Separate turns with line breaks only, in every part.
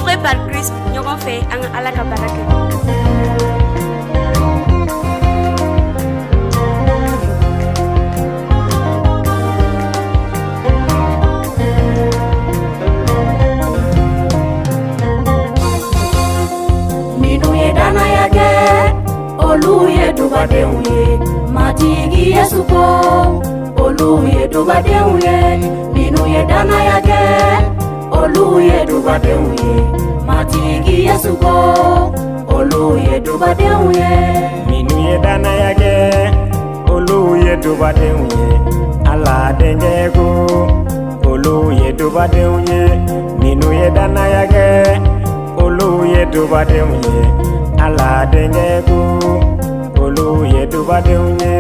Sauvé par Christ, nous avons fait un ala ka baraka.
Oluye dubadeunye matigi yesuko oluye dubadeunye minuye dana yake oluye dubadeunye matigi yesuko oluye dubadeunye
minuye dana yake oluye dubadeunye ala dengeko oluye dubadeunye minuye dana yake oluye dubadeunye ala dengeko oluye dubadeunye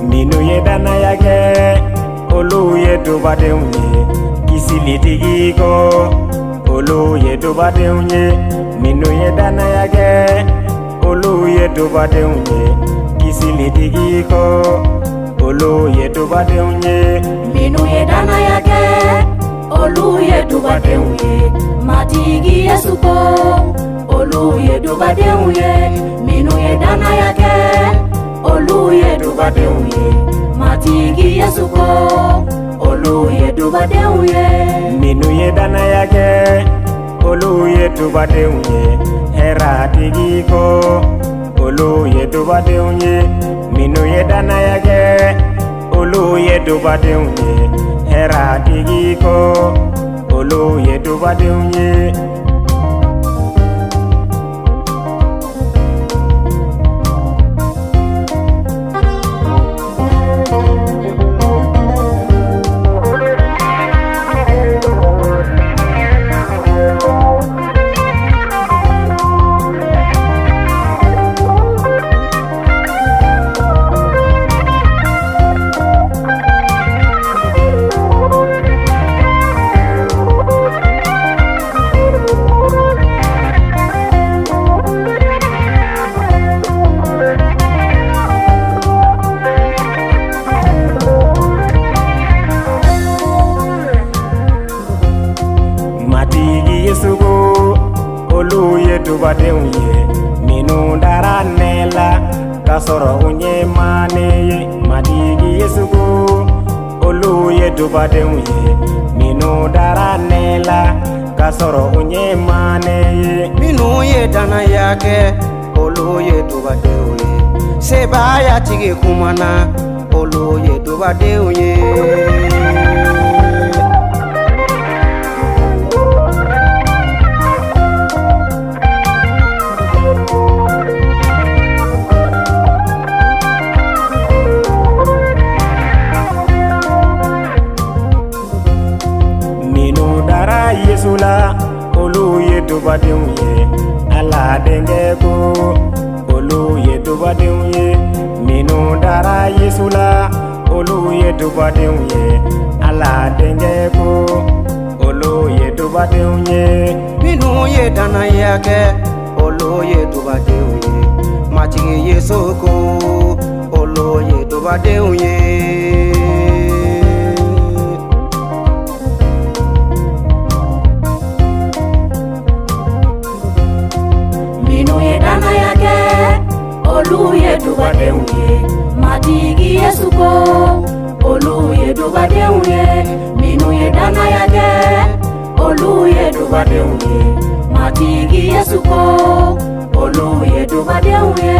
minuye dana yake oluye dubadeunye kisilitiko oluye dubadeunye minuye dana yake oluye dubadeunye kisilitiko oluye dubadeunye
minuye dana yake oluye dubadeunye matigi yesuko oluye dubadeunye minuye dana yake oluye dubadeunye matigi yesuko oluye dubadeunye
minuye dana yake oluye dubadeunye heratigiko oluye dubadeunye minuye dana yake oluye dubadeunye heratigiko oluye dubadeunye oluye dubadeunye minu dara nela kasoro unye mane madigi yesugo oluye dubadeunye minu dara nela kasoro unye mane
minuye dana yake oluye dubadeunye sebaya tige kumana oluye dubadeunye
Yesula oluye dubadeunye ala dengeko oluye dubadeunye minu dara Yesula oluye dubadeunye ala dengeko oluye dubadeunye
minuye dana yake oluye dubadeunye matigi yesuko oluye dubadeunye
oluye dubadeunye matigi yesuko oluye dubadeunye minuye dana yake oluye dubadeunye matigi yesuko oluye dubadeunye